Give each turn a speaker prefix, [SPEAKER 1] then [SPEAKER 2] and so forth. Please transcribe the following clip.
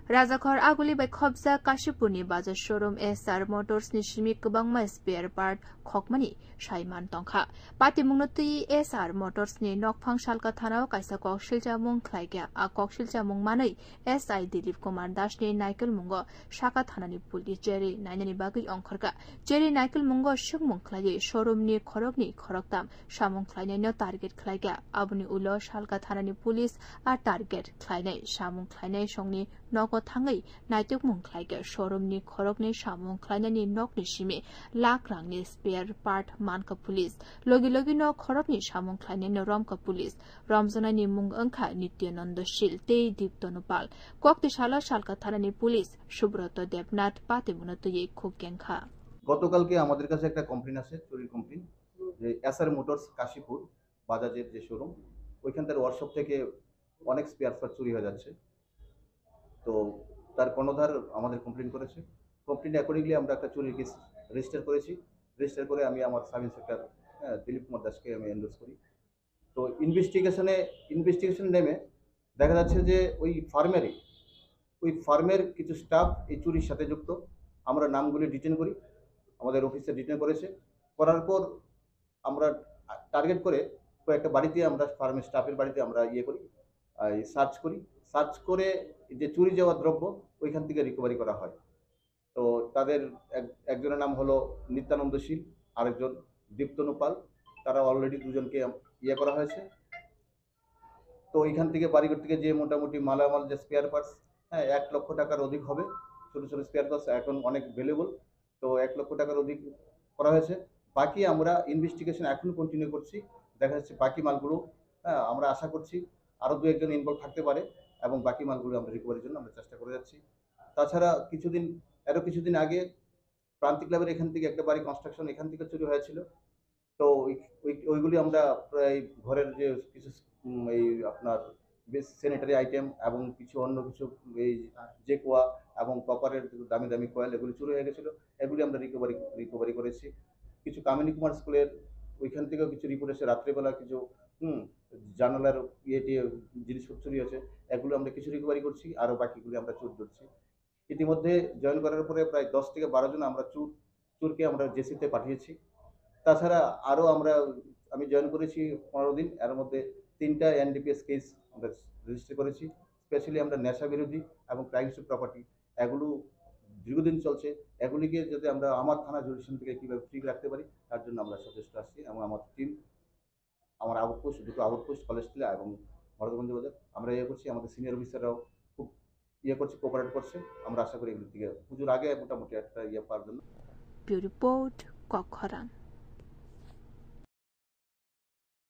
[SPEAKER 1] Rajakhor aguli bai khobja Kashipurni bazar showroom SR Motors ni shimi kwbangma spare part khokmani shaiman tongkha. Patimungno tui SR Motors ni nokphang salka thanao kaisa kokshilchamung khlaigya a kokshilchamung manai SI Dilip Kumar Das ni Naikal Mungo Shaka Thanani Police Jerry Nainani Bagi Ongkharka Jerry Naikal Mungo Shukmung khlai showroom ni khoroktam samung khlainai no target khlaigya abuni ulo salka Thanani Police a target khlainai samung khlainai songni Noko Tangai, Naituk Munklaika, showroom ni Korokni Shamung Klanani Nokni Shime, Lakrang ni spare part Manka Police, Logi no Korokni Shamung Klani no Romka Police, Ramzana ni Mung Anka Nityananda Shil, Te Deep Tonopal, Kokti Shala Shalka Thanani Police, Shubroto Debnat, Patimunato Ye Kokyanka.
[SPEAKER 2] গতকালকে আমাদের কাছে একটা complain আসে চুরির complain যে SR motors Kashipur বাজাজের যে showroom ওইখানকার workshop থেকে অনেক স্পেয়ার পার্ট চুরি হয়ে যাচ্ছে তো তার কর্ণধার আমাদের কমপ্লেইন করেছে কমপ্লেইন অ্যাকর্ডিংলি আমরা একটা চুরির কেস রেজিস্টার করে আমি আমার সাব ইন্সপেক্টর দিলীপ কুমার দাসকে আমি এন্ডোর্স করি তো ইনভেস্টিগেশন নেমে দেখা যাচ্ছে যে ওই ফার্মের কিছু স্টাফ এই চুরির সাথে যুক্ত আমরা নামগুলি ডিটেন করি আমাদের অফিসে ডিটেন করার পর আমরা টার্গেট করে কয়েকটা বাড়িতে আমরা ফার্মের স্টাফের বাড়িতে আমরা সার্চ করে যে চুরি যাওয়া দ্রব্য ওইখান থেকে রিকভারি করা হয় তো তাদের একজনের নাম হলো নিত্যানন্দ শীল আরেকজন দীপ্তনু পাল তারা অলরেডি দুজনকে করা হয়েছে তো এইখান থেকে বাড়িঘর থেকে যে মোটামুটি মালামাল যে স্পেয়ার পার্টস 1 লক্ষ টাকার অধিক হবে ছোট স্পেয়ার পার্টস এখন অনেক ভ্যালুয়েবল তো 1 লক্ষ টাকার অধিক করা হয়েছে বাকি আমরা ইনভেস্টিগেশন এখন কন্টিনিউ করছি দেখা যাচ্ছে বাকি মালগুলো আমরা আশা করছি আরো 2-1 জন ইনভলভ থাকতে পারে এবং বাকি মালগুলো আমরা রিকভারির জন্য আমরা চেষ্টা করে যাচ্ছি তাছাড়া কিছুদিন আগে প্রান্তিক ক্লাবের এখান থেকে একটা বাড়ি কনস্ট্রাকশন এখান থেকে চুরি হয়েছিল তো ওইগুলি আমরা প্রায় ঘরের যে কিছু এই আপনার বেশ স্যানিটারি আইটেম এবং অন্য কিছু এই যে কোয়া এবং কপারের দামি কয়েল এগুলি চুরি হয়ে গেছিল এগুলি আমরা রিকভারি করেছি কিছু কামিনী কুমার স্কুলের ওইখান থেকেও কিছু রিপোর্ট এসে রাত্রেবেলা কিছু জানালার জিনিসপত্র চুরি হয়েছে এগুলো আমরা কিছু রিকভারি করছি আরও বাকিগুলি আমরা চুর ধরছি ইতিমধ্যে জয়েন করার পরে প্রায় 10 থেকে 12 জন আমরা চুরকে আমরা জেসিতে পাঠিয়েছি তাছাড়া আরও আমি জয়েন করেছি 15 দিন এর মধ্যে 3টা এনডিপিএস কেস আমরা রেজিস্টার করেছি স্পেশালি আমরা নেশা বিরোধী এবং ক্রাইম টু প্রপার্টি এগুলো দীর্ঘদিন চলছে এগুলিকে যাতে আমরা আমার থানা জুডিশন থেকে কীভাবে ফ্রি রাখতে পারি তার জন্য আমরা সচেষ্ট আসছি এবং আমার টিম আমার দুটো আউটপোস্ট কলেজ টিলা এবং মরদগঞ্জ বাজার আমরা করছি আমাদের সিনিয়র অফিসাররাও খুব করছে কোঅপারেট করছে আমরা আশা করি এগুলি থেকে পুজোর আগে মোটামুটি একটা পাওয়ার জন্য
[SPEAKER 1] রিপোর্ট কক্ষরান